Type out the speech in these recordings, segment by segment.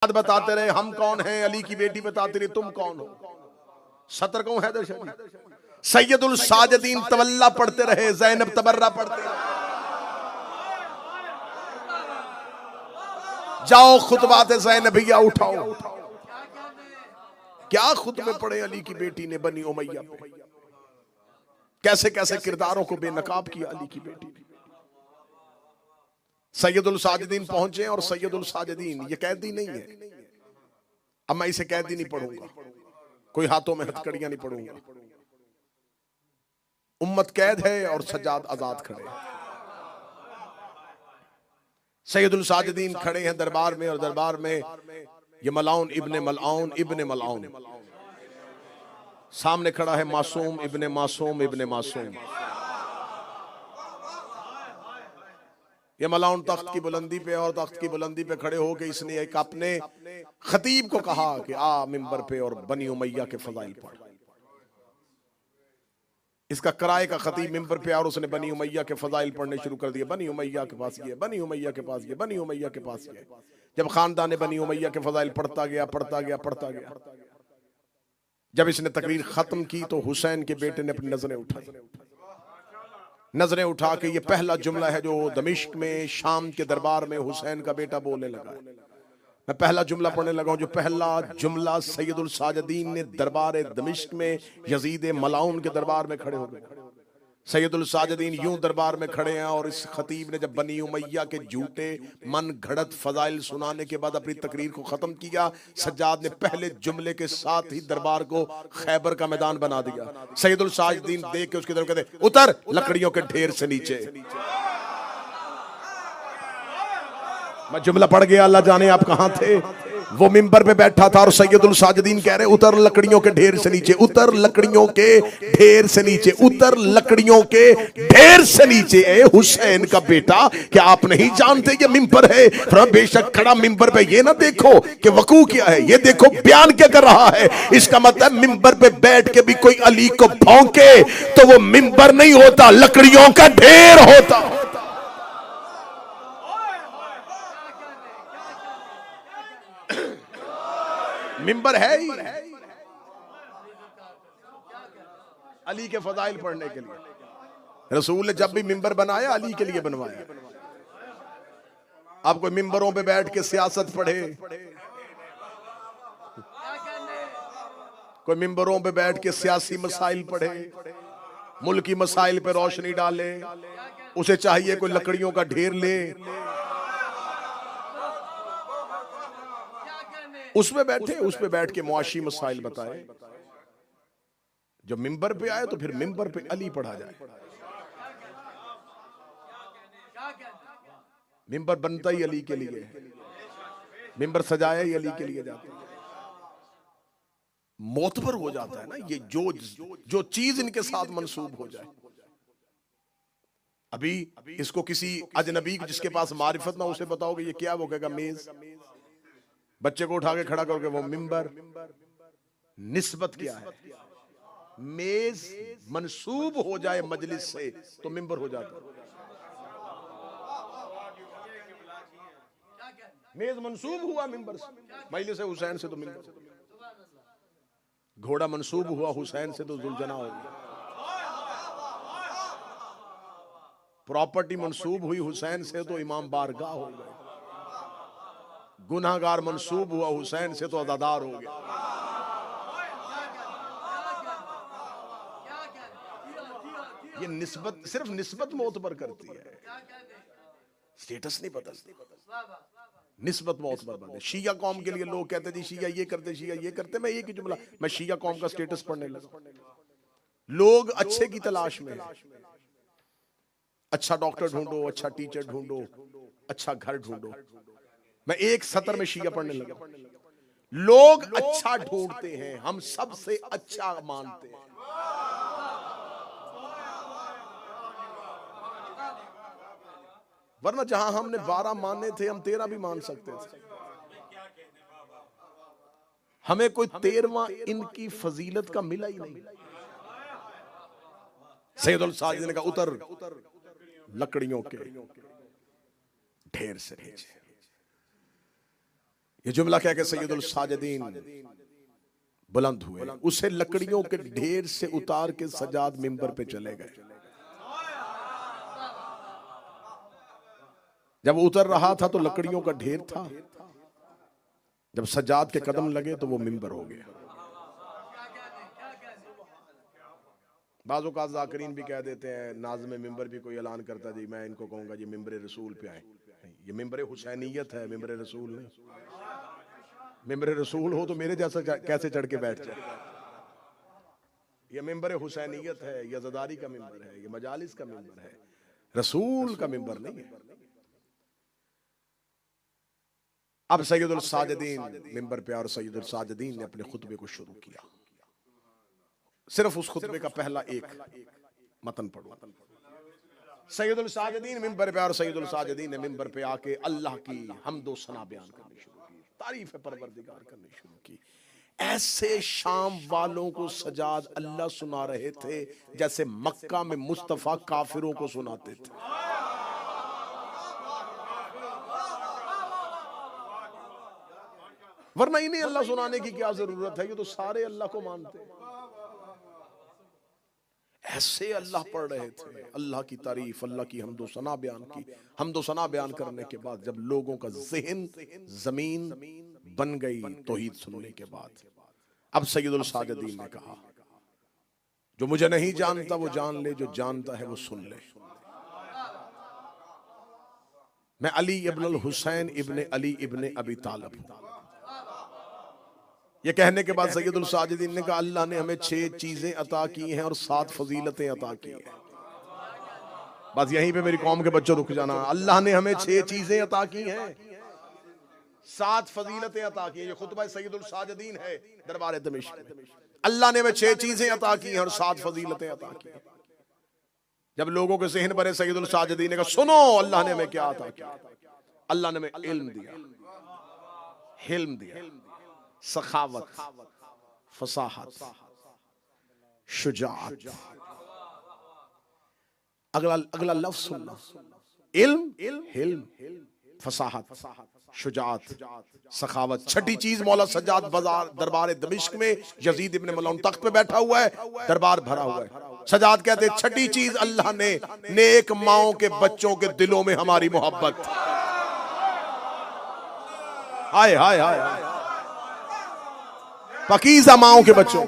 बताते रहे हम कौन हैं, अली की बेटी बताते रहे तुम कौन हो। सतर कौन है सैयदुल साजिदीन तवल्ला पढ़ते रहे, ज़ैनब तबर्रा पढ़ते रहे। जाओ खुतबात ज़ैनबिया उठाओ, क्या खुतबे पढ़े अली की बेटी ने बनी उमैया पे, कैसे कैसे किरदारों को बेनकाब किया अली की बेटी ने। सैयदुल साजिदीन पहुंचे और सैयदुल साजिदीन ये कैदी नहीं है, अब मैं इसे कैदी नहीं पढ़ूंगा, कोई हाथों में हथकड़ियां नहीं पढ़ूंगा। उम्मत कैद है और सज्जाद आजाद खड़े हैं। सैयदुल साजिदीन खड़े हैं दरबार में, और दरबार में ये मलाउन इब्ने मलाउन सामने खड़ा है, मासूम इब्ने मासूम। ये मलाउन तख्त की बुलंदी पे, और तख्त की बुलंदी पे खड़े होकर इसने एक अपने खतीब को कहा कि आ मिंबर पे और बनी उमैया के फजाइल पढ़। इसका किराए का खतीब मिंबर पे और उसने बनी उमैया के फजाइल पढ़ने शुरू कर दिए। बनी उमैया के पास ये, बनी उमैया के पास ये, बनी उमैया के पास ये। जब खानदान बनी उमैया के फजाइल पढ़ता गया, जब इसने तकरीर खत्म की तो हुसैन के बेटे ने अपनी नजरें उठा के ये पहला जुमला है जो दमिश्क में शाम के दरबार में हुसैन का बेटा बोलने लगा है। मैं पहला जुमला पढ़ने लगा हूं, जो पहला जुमला सैयदुल साजिदीन ने दरबार दमिश्क में यजीद मलाउन के दरबार में खड़े हो गए। सैयदुल साजिदीन यूं दरबार में खड़े हैं और इस खतीब ने जब बनी उमैया के झूठे मन घड़त फजाइल सुनाने के बाद अपनी तकरीर को खत्म किया, सज्जाद ने पहले जुमले के साथ ही दरबार को खैबर का मैदान बना दिया। सैयदुल साजिदीन देख के उसकी तरफ कहते, उतर लकड़ियों के ढेर से नीचे। मैं जुमला पढ़ गया, अल्लाह जाने आप कहां थे। वो मिंबर पे बैठा था और सैयदुल साजिदीन कह रहे, उतर लकड़ियों के ढेर से नीचे, उतर लकड़ियों के ढेर से नीचे, उतर लकड़ियों के ढेर से नीचे। ए हुसैन का बेटा, क्या आप नहीं जानते ये मिंबर है? बेशक खड़ा मिंबर पे, ये ना देखो कि वकू क्या है, ये देखो बयान क्या कर रहा है। इसका मतलब मिंबर पे बैठ के भी कोई अली को भौंके तो वो मिंबर नहीं होता, लकड़ियों का ढेर होता। मिंबर है ही अली के फजाइल पढ़ने के लिए। रसूल ने जब भी मिंबर बनाया अली के लिए बनवाया। अब कोई मिंबरों पे बैठ के सियासत पढ़े, कोई मिंबरों पे बैठ के सियासी मसाइल पढ़े, मुल्की मसाइल पे रोशनी डाले, उसे चाहिए कोई लकड़ियों का ढेर ले, उसमें बैठे, उस पे बैठ के मुआशी मसाइल बताए। जब मिंबर पे आए तो फिर मिंबर पे अली पढ़ा जाए। मिंबर बनता ही अली के लिए, मिंबर सजाया ही अली के लिए जाता है। मोतबर हो जाता है ना ये, जो चीज इनके साथ मंसूब हो जाए। अभी इसको किसी अजनबी जिसके पास मारिफत ना उसे बताओगे ये क्या, वो कहेगा मेज। बच्चे को उठा के खड़ा करके वो मिंबर। निस्बत क्या है? मेज मंसूब हो जाए मजलिस से तो मिंबर हो जाता है। मेज मंसूब हुआ मिंबर से, मजलिस हुसैन से तो मिंबर। घोड़ा मंसूब हुआ हुसैन से तो जुलजना हो गया। प्रॉपर्टी मंसूब हुई हुसैन से तो इमाम बारगाह हो गए। गुनाहगार मंसूब हुआ हुसैन से तो अज़ादार हो गया। ये निस्बत, सिर्फ निस्बत मोतबर करती है, स्टेटस नहीं बदलती। निस्बत मोतबर बने। शिया कौम के लिए लोग कहते जी शिया ये करते, शिया ये करते। मैं एक ही जुमला, मैं शिया कौम का स्टेटस पढ़ने लगा। लोग अच्छे की तलाश में, अच्छा डॉक्टर ढूंढो, अच्छा टीचर ढूंढो, अच्छा घर ढूंढो। मैं एक सतर में शिया पढ़ने लगा। लोग अच्छा ढूंढते हैं, हम सबसे अच्छा मानते हैं। वरना जहां हमने 12 माने थे, हम 13 भी मान सकते थे। हमें कोई 13वां इनकी फजीलत का मिला ही नहीं। सैयदुल साजिद ने कहा उतर लकड़ियों के ढेर से नीचे। ये जुमला कह के सैयदुल साजिदीन बुलंद हुए, उसे लकड़ियों के ढेर से उतार के सज्जाद मिंबर पे चले गए। जब उतर रहा था तो लकड़ियों का ढेर था, जब सज्जाद के कदम लगे तो वो मिंबर हो गया। बाज़ों का ज़ाकिरीन भी कह देते हैं, नाज़िम मिंबर भी कोई ऐलान करता जी मैं इनको कहूंगा जी मिंबर रसूल पे आए। ये मिंबर हुसैनियत है, मिंबर रसूल नहीं। मिंबर रसूल हो तो मेरे जैसा कैसे चढ़ के बैठ जाए। ये मिंबर हुसैनियत है, यज़दारी का मिंबर है, ये मजालिस का मिंबर है, रसूल का मिंबर नहीं है। अब सैयदुल साजिदीन मिंबर पे और सैयदुल साजिदीन ने अपने खुतबे को शुरू किया। सिर्फ उस खुतबे का पहला एक मतन पढ़ो। सैयदुल साजिदीन मिंबर पे और सैयदुल साजिदीन ने मिंबर पे आके अल्लाह की हम्दो सना बयान करनी शुरू की, तारीफ परवरदिगार करनी शुरू की। ऐसे शाम वालों को सजाद अल्लाह सुना रहे थे जैसे मक्का में मुस्तफा काफिरों को सुनाते थे। वरना इन्हें अल्लाह सुनाने की क्या जरूरत है, ये तो सारे अल्लाह को मानते हैं। ऐसे अल्लाह पढ़ रहे थे, अल्लाह की तारीफ, अल्लाह की हम्दो सना बयान की। हम्दो सना बयान करने के बाद जब लोगों का ज़हन जमीन बन गई तौहीद सुनने के बाद, अब सैयदुल साजिदीन ने कहा जो मुझे नहीं जानता वो जान ले, जो जानता है वो सुन ले। मैं अली इब्न हुसैन इब्न अली इब्न अबी तालिब हूं। ये कहने के बाद सैयदुल साजिदीन ने कहा अल्लाह ने हमें 6 चीजें अता की हैं और 7 फजीलतें अता की हैं। बस यहीं पे मेरी कौम के बच्चों रुक जाना। अल्लाह ने हमें 6 चीजें अता की हैं, 7 फजीलतें अता की हैं। ये खुतबा सैयदुल साजिदीन है दरबार दमिश्क में। अल्लाह ने हमें 6 चीजें अता की हैं और 7 फजीलतें अता की हैं। जब लोगों के ज़हन भरे सैयदुल साजिदीन ने कहा सुनो अल्लाह ने हमें क्या अता किया। अल्लाह ने हमें इल्म दिया, हिल्म दिया, सखावत, फसाहत, शुजाअत। अगला लफ्ज सुनना, इल्म, हिल्म, फसाहत, शुजाअत, सखावत। छठी चीज मौला सज्जाद बाजार दरबार दमिश्क में यजीद इब्न मलऊन तख्त पे बैठा हुआ है, दरबार भरा हुआ है। सज्जाद कहते छठी चीज अल्लाह ने नेक माओं के बच्चों के दिलों में हमारी मोहब्बत। हाय हाय हाय, पकीज़ा माओं के बच्चों,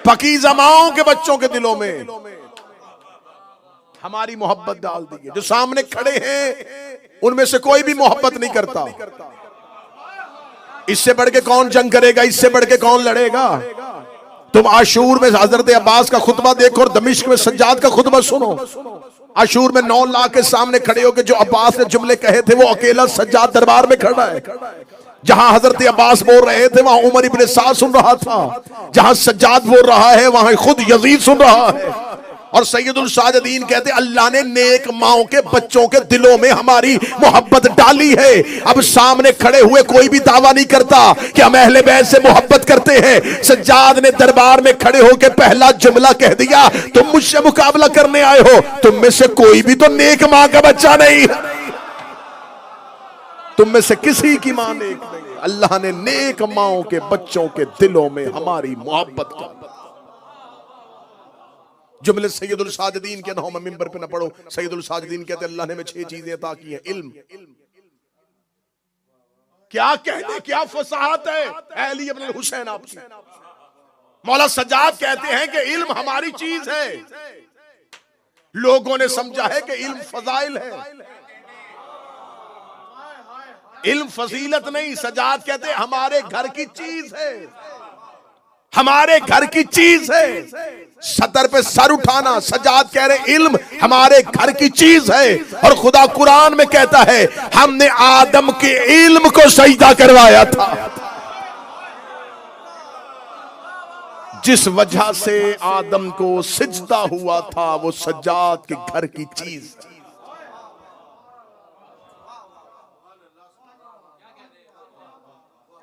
पकीज़ा माओं के बच्चों के दिलों में हमारी मोहब्बत डाल दी है। जो सामने खड़े हैं उनमें से कोई भी मोहब्बत नहीं करता। इससे बढ़ के कौन जंग करेगा, इससे बढ़ के कौन लड़ेगा। तुम आशूर में हजरत अब्बास का खुतबा देखो और दमिश्क में सज्जाद का खुतबा सुनो। आशूर में 9 लाख के सामने खड़े होकर जो अब्बास ने जुमले कहे थे वो अकेला सज्जाद दरबार में खड़ा है। जहां हजरत अब्बास बोल रहे थे वहां उमर इब्ने साद सुन रहा था, जहां सज्जाद बोल रहा है वहां खुद यजीद सुन रहा है। और सैयदुल साजिदीन कहते अल्लाह ने नेक माओं के बच्चों के दिलों में हमारी मोहब्बत डाली है। अब सामने खड़े हुए कोई भी दावा नहीं करता कि हम अहले बैत से मोहब्बत करते हैं। सज्जाद ने दरबार में खड़े होकर पहला जुमला कह दिया, तुम मुझसे मुकाबला करने आए हो, तुम में से कोई भी तो नेक मां का बच्चा नहीं, तुम में से किसी की मां नेक नहीं। अल्लाह ने नेक माओं के बच्चों के दिलों में हमारी मोहब्बत का जुमले सैयदुल साजिदीन के नाम मिंबर पे न पढ़ो। सैयदुल साजिदीन कहते अल्लाह ने हमें 6 चीजें अता की हैं। इल्म, क्या कहने, क्या फसाहत है अली इब्न हुसैन आपकी। मौला सज्जाद कहते हैं कि इल्म हमारी चीज है। लोगों ने समझा है कि इल्म फजाइल है, इल्म फजीलत नहीं। सज्जाद कहते हैं हमारे घर की चीज है, हमारे घर की चीज है। सतर पे सर उठाना। सज्जाद कह रहे इल्म हमारे घर की चीज है। और खुदा कुरान में कहता है हमने आदम के इल्म को सजदा करवाया था, जिस वजह से आदम को सिजदा हुआ था वो सज्जाद के घर की चीज।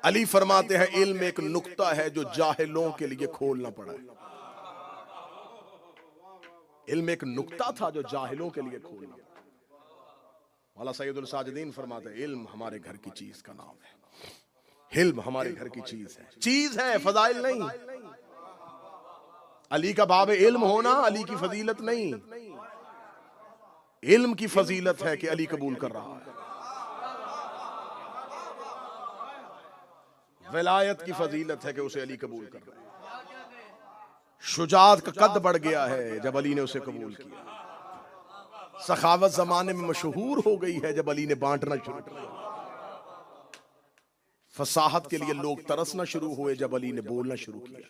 अली फरमाते हैं इल्म एक नुक्ता है जो जाहिलों के लिए खोलना पड़ा है। इल्म एक नुक्ता था जो जाहिलों के लिए खोलना। मौला सैयदुल साजिदीन फरमाते हैं, इल्म हमारे घर की चीज का नाम है। इल्म हमारे घर की चीज है, फजाइल नहीं। अली का बाब इल्म होना अली की फजीलत नहीं, इल्म की फजीलत है कि अली कबूल कर रहा है। विलायत की फजीलत है कि उसे अली कबूल कर रहा है। शुजात का कद बढ़ गया है जब अली ने उसे कबूल किया। सखावत जमाने में मशहूर हो गई है जब अली ने बांटना शुरू किया। फसाहत के लिए लोग तरसना शुरू हुए जब अली ने बोलना शुरू किया।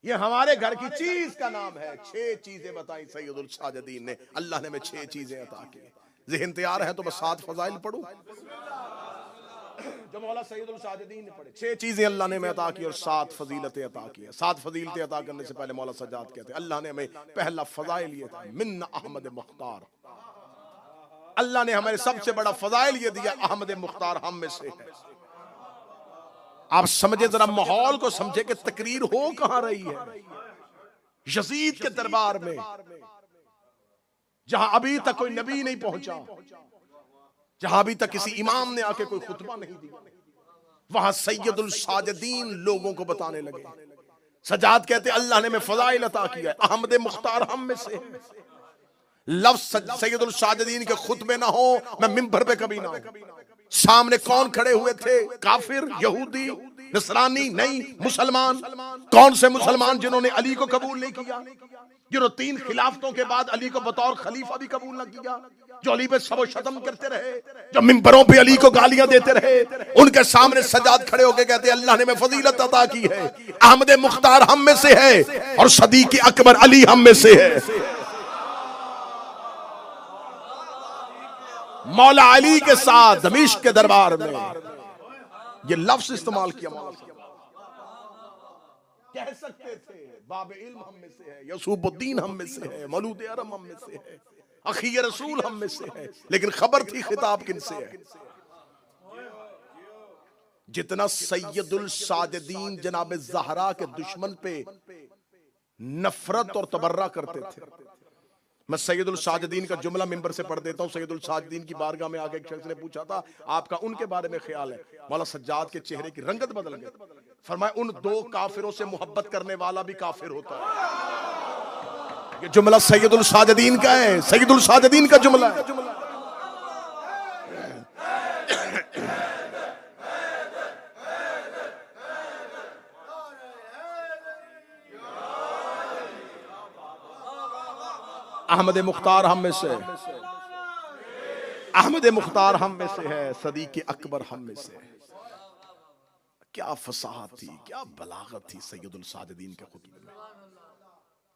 ये हमारे घर की चीज का नाम है। 6 चीजें बताई सैयदुल साजिदीन ने। अल्लाह ने हमें 6 चीजें अता की। ज़हन तैयार है तो मैं 7 फजाइल पढ़ूं जो मौला सैयदुल साजिदीन ने पढ़े। 6 चीजें अल्लाह ने हमें अता की और 7 फजीलतें अता की। 7 फजीलतें अता करने से पहले मौला सज्जाद कहते हैं, अल्लाह ने हमें पहला फजाइल ये था, मिन्न अहमद मुख्तार। अल्लाह ने हमें सबसे बड़ा फजाइल ये दिया, अहमद मुख्तार हम में से है। आप समझे, जरा माहौल को समझे कि तकरीर हो कहां रही है। यजीद के दरबार में, जहां अभी तक कोई नबी नहीं पहुंचा, जहां अभी तक किसी इमाम ने आके कोई खुतबा नहीं दिया, वहां सैयदुल साजिदीन लोगों को बताने लगे। सजाद कहते अल्लाह ने हमें फजाइल अता किया, अहमद मुख्तार हम में से है। लफ्ज सैयदुल साजिदीन के खुतबे ना हो, मैं मिंबर पे कभी ना हूं। सामने कौन खड़े हुए थे? काफिर, यहूदी, नसरानी, नहीं मुसलमान। कौन से मुसलमान जिन्होंने अली को कबूल नहीं किया, जिन्होंने 3 खिलाफतों के बाद अली को बतौर खलीफा भी कबूल न किया, जो अली पे सबो शतम करते रहे, जो मिंबरों पे अली को गालियां देते रहे। उनके सामने सजाद खड़े होकर कहते अल्लाह ने हमें फजीलत अता की है, अहमद मुख्तार हम में से है और सदीक अकबर अली हम में से है। मौला अली के साथ दमिश्क के दरबार में ये लफ्ज इस्तेमाल किया। कह सकते थे बाब इल्म हम में से है, यसूबुद्दीन हम में से है, मौलूद अरम हम में से है, अखी रसूल हम में से है, लेकिन खबर थी खिताब किन से है। जितना सैयदुल साजिदीन जनाब ज़हरा के दुश्मन पे नफरत और तबर्रा करते थे। मैं सैयदुल साजिदीन का जुमला मिंबर से पढ़ देता हूं। सैयदुल साजिदीन की बारगाह में आगे एक शख्स ने पूछा था, आपका उनके बारे में ख्याल है? मौला सज्जाद के चेहरे की रंगत बदल गई। फरमाया, उन 2 काफिरों से मोहब्बत करने वाला भी काफिर होता है। ये जुमला सैयदुल साजिदीन का है, सैयदुल साजिदीन का जुमला है। अहमद मुख्तार हम में से, अहमद मुख्तार हम में से है, सदीक अकबर हम में से है। क्या फसाहत थी, क्या बलागत थी सैयदुल साजिदीन के खुतबे में।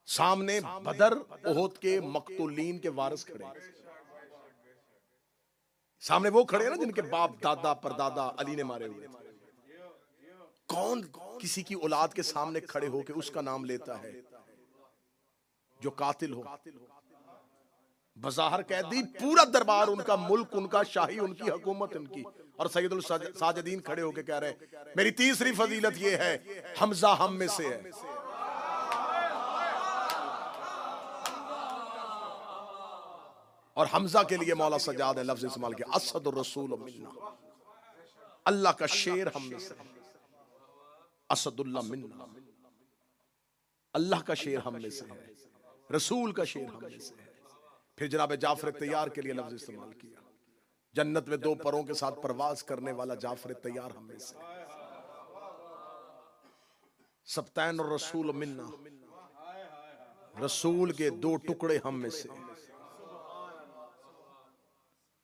सामने बदर ओहद के मकतूलीन के वारिस खड़े, सामने वो खड़े ना जिनके बाप दादा परदादा अली ने मारे हुए थे। कौन किसी की औलाद के सामने खड़े होकर उसका नाम लेता है जो कातिल हो? बज़ाहिर कैदी, पूरा दरबार उनका, मुल्क उनका, शाही उनकी, हुकूमत उनकी, और सैयदुल साजिदीन खड़े होकर कह रहे मेरी तीसरी फजीलत ये है, हमजा हम में से है। और हमजा के लिए मौला सज्जाद ने लफ्ज इस्तेमाल किया, असदुर रसूल मिन्ना, अल्लाह का शेर हम में से है। असदुल्लाह मिन्ना, अल्लाह का शेर हम में से है, रसूल का शेर हम में से है। फिर जनाब जाफर तैयार के लिए लफ्ज इस्तेमाल किया, जन्नत में 2 परों के साथ परवाज करने वाला जाफर तैयार हम में से। सबतैन और रसूल मिन्ना, रसूल के 2 टुकड़े हम में से।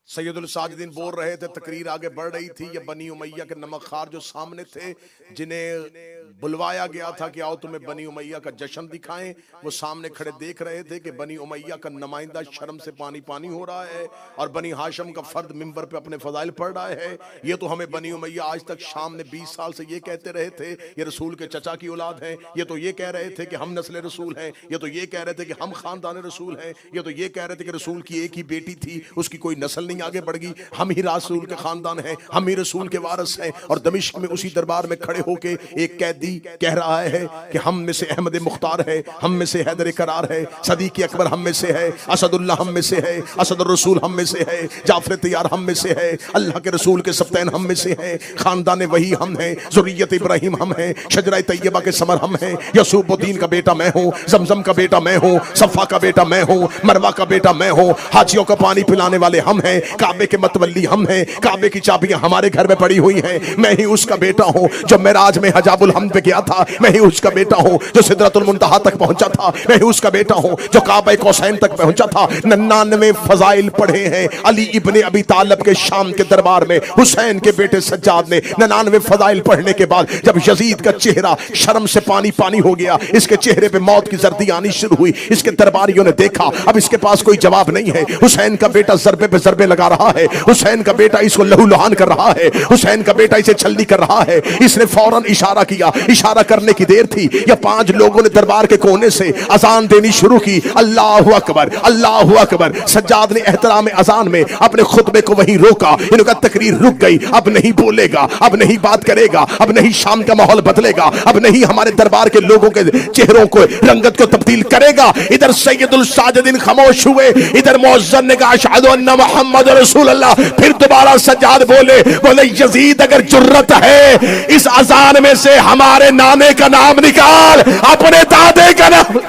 सैयदुल साजिदीन बोल रहे थे, तकरीर आगे बढ़ रही थी। ये बनी उमैया के नमकखार जो सामने थे, जिन्हें बुलवाया गया था कि आओ तुम्हें बनी उमैया का जश्न दिखाएं, वो सामने खड़े देख रहे थे कि बनी उमैया का नुमाइंदा शर्म से पानी पानी हो रहा है और बनी हाशम का फर्द मिंबर पे अपने फजाइल पढ़ रहा है। ये तो हमें बनी उमैया आज तक शाम ने 20 साल से ये कहते रहे थे ये रसूल के चचा की औलाद है, ये तो ये कह रहे थे कि हम नस्ल रसूल हैं, ये तो ये कह रहे थे कि हम खानदान रसूल हैं, ये तो ये कह रहे थे कि रसूल की एक ही बेटी थी, उसकी कोई नस्ल नहीं आगे बढ़ गई, हम ही रसूल के खानदान हैं, हम ही रसूल के वारिस हैं। और दमिश्क में उसी दरबार में खड़े होके एक कैदी कह रहा है कि हम में से अहमद मुख्तार है, हम में से हैदर करार है, सदीक अकबर हम में से है, असदुल्लाह हम में से है, असद रसूल हम में से है, जाफर तैयार हम में से है, अल्लाह के रसूल के सफ्तैन हम में से हैं, खानदान वही हम हैं, ज़ुर्रियत इब्राहिम हम हैं, शजरा तैयबा के समर हम हैं, यसूबुद्दीन का बेटा मैं हूँ, जमजम का बेटा मैं हूँ, सफ़ा का बेटा मैं हूँ, मरवा का बेटा मैं हूँ, हाजियों का पानी पिलाने वाले हम हैं, काबे के मतवल्ली हम हैं, काबे की चाबियां हमारे घर में पड़ी हुई हैं, मैं ही उसका बेटा हूँ जो मेराज में हजाबुल हमद पे गया था, मैं ही उसका बेटा हूँ जो सिदरतुल मुंतहा तक पहुंचा था, मैं ही उसका बेटा हूँ जो काबा कौसैन तक पहुंचा था। 99 फजाइल पढ़े हैं अली इब्ने अबी तालिब के शाम के दरबार में हुसैन के बेटे सज्जाद ने। 99 फजाइल पढ़ने के बाद जब यजीद का चेहरा शर्म से पानी पानी हो गया, इसके चेहरे पे मौत की जर्दी आनी शुरू हुई, इसके दरबारियों ने देखा अब इसके पास कोई जवाब नहीं है, हुसैन का बेटा जरबे पे जरबे लगा रहा है, हुसैन का बेटा इसको लहूलुहान कर रहा है, हुसैन का बेटा इसे छलनी कर रहा है। इसने फौरन इशारा किया, इशारा करने की देर थी या 5 लोगों ने दरबार के कोने से अजान देनी शुरू की, अल्लाहु अकबर अल्लाहु अकबर। सज्जाद ने एहतराम अजान में अपने खुतबे को वहीं रोका, इनका तकरीर रुक गई, अब नहीं बोलेगा, अब नहीं बात करेगा, अब नहीं शाम का माहौल बदलेगा, अब नहीं हमारे दरबार के लोगों के चेहरों को रंगत को तब्दील करेगा। इधर सैयदुल साजिदीन खामोश हुए, इधर मुअज्जिन ने कहा अशहदु अन्ना मुहम्मद रसूल अल्लाह। फिर दोबारा सज्जाद बोले यजीद अगर जुर्रत है इस अजान में से हमारे नाने का नाम निकाल, अपने दादे का नाम।